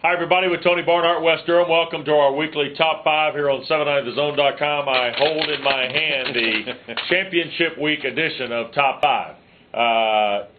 Hi, everybody, with Tony Barnhart, West Durham. Welcome to our weekly Top 5 here on 790thezone.com. I hold in my hand the Championship Week edition of Top 5.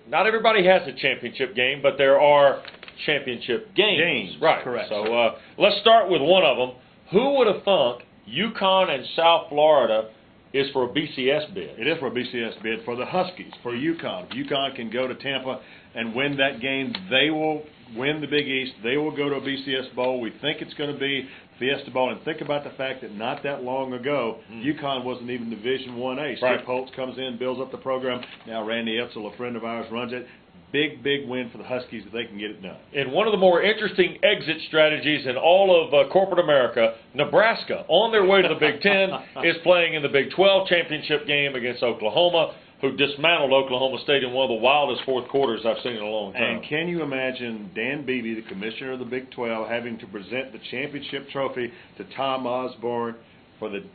Not everybody has a championship game, but there are championship games. Right. Correct. So let's start with one of them. Who would have thunk UConn and South Florida is for a BCS bid? It is for a BCS bid for the Huskies, for UConn. If UConn can go to Tampa and win that game, they will win the Big East. They will go to a BCS Bowl. We think it's going to be Fiesta Bowl. And think about the fact that not that long ago, UConn wasn't even Division 1A. Skip Holtz comes in, builds up the program. Now Randy Etzel, a friend of ours, runs it. Big win for the Huskies if they can get it done. In one of the more interesting exit strategies in all of corporate America, Nebraska, on their way to the Big Ten, is playing in the Big 12 championship game against Oklahoma, who dismantled Oklahoma State in one of the wildest fourth quarters I've seen in a long time. And can you imagine Dan Beebe, the commissioner of the Big 12, having to present the championship trophy to Tom Osborne for the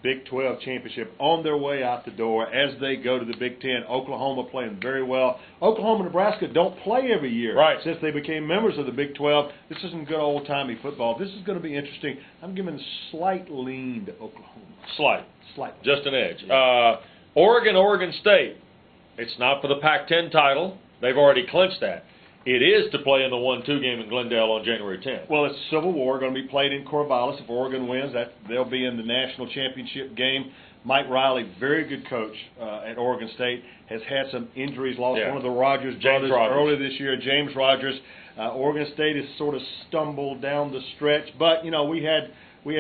Big 12 championship on their way out the door as they go to the Big 10. Oklahoma playing very well. Oklahoma and Nebraska don't play every year since they became members of the Big 12. This isn't good old-timey football. This is going to be interesting. I'm giving a slight lean to Oklahoma. Slight. Just an edge. Yeah. Oregon State. It's not for the Pac-10 title. They've already clinched that. It is to play in the 1-2 game in Glendale on January 10th. Well, it's a Civil War, going to be played in Corvallis. If Oregon wins, they'll be in the national championship game. Mike Riley, very good coach at Oregon State, has had some injuries, lost one of the Rogers brothers earlier this year, James Rogers. Oregon State has sort of stumbled down the stretch, but, you know, we had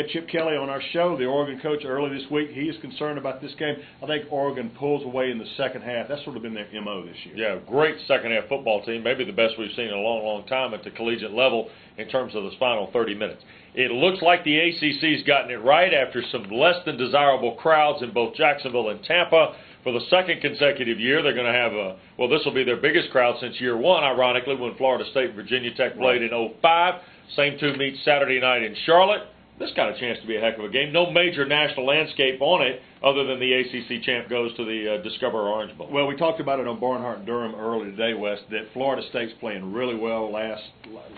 Chip Kelly on our show, the Oregon coach, early this week. He is concerned about this game. I think Oregon pulls away in the second half. That's sort of been their MO this year. Yeah, great second-half football team, maybe the best we've seen in a long time at the collegiate level in terms of the final 30 minutes. It looks like the ACC's gotten it right after some less than desirable crowds in both Jacksonville and Tampa. For the second consecutive year, they're going to have this will be their biggest crowd since year one, ironically, when Florida State and Virginia Tech played in 2005. Same two meet Saturday night in Charlotte. This got a chance to be a heck of a game. No major national landscape on it other than the ACC champ goes to the Discover Orange Bowl. Well, we talked about it on Barnhart and Durham earlier today, Wes, that Florida State's playing really well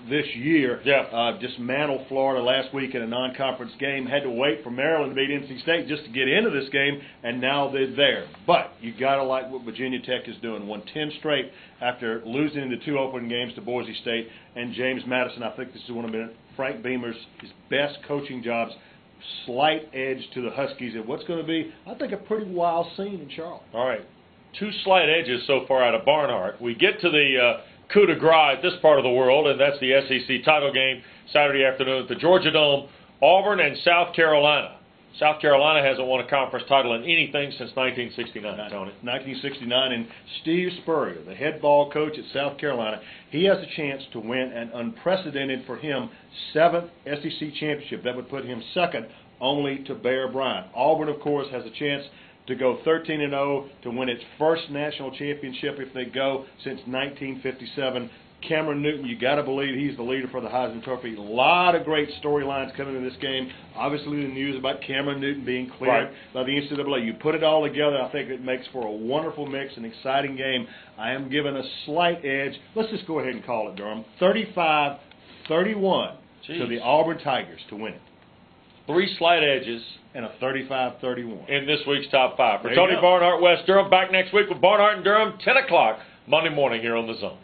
this year. Yeah. Dismantled Florida last week in a non-conference game. Had to wait for Maryland to beat NC State just to get into this game, and now they're there. But you got to like what Virginia Tech is doing. Won 10 straight after losing the two opening games to Boise State. And James Madison, I think this is one of Frank Beamer's his best coaching jobs. Slight edge to the Huskies, and what's going to be, I think, a pretty wild scene in Charlotte. All right. Two slight edges so far out of Barnhart. We get to the coup de grace at this part of the world, and that's the SEC title game Saturday afternoon at the Georgia Dome. Auburn and South Carolina. South Carolina hasn't won a conference title in anything since 1969, Tony. 1969, and Steve Spurrier, the head ball coach at South Carolina, he has a chance to win an unprecedented for him 7th SEC championship. That would put him second only to Bear Bryant. Auburn, of course, has a chance to go 13-0 to win its first national championship if they go since 1957. Cameron Newton, you got to believe he's the leader for the Heisman Trophy. A lot of great storylines coming in this game. Obviously, the news about Cameron Newton being cleared by the NCAA. You put it all together, I think it makes for a wonderful mix, an exciting game. I am giving a slight edge. Let's just go ahead and call it, Durham. 35-31 to the Auburn Tigers to win it. 3 slight edges. And a 35-31. In this week's Top 5. For Tony Barnhart, West Durham, back next week with Barnhart and Durham, 10 o'clock Monday morning here on The Zone.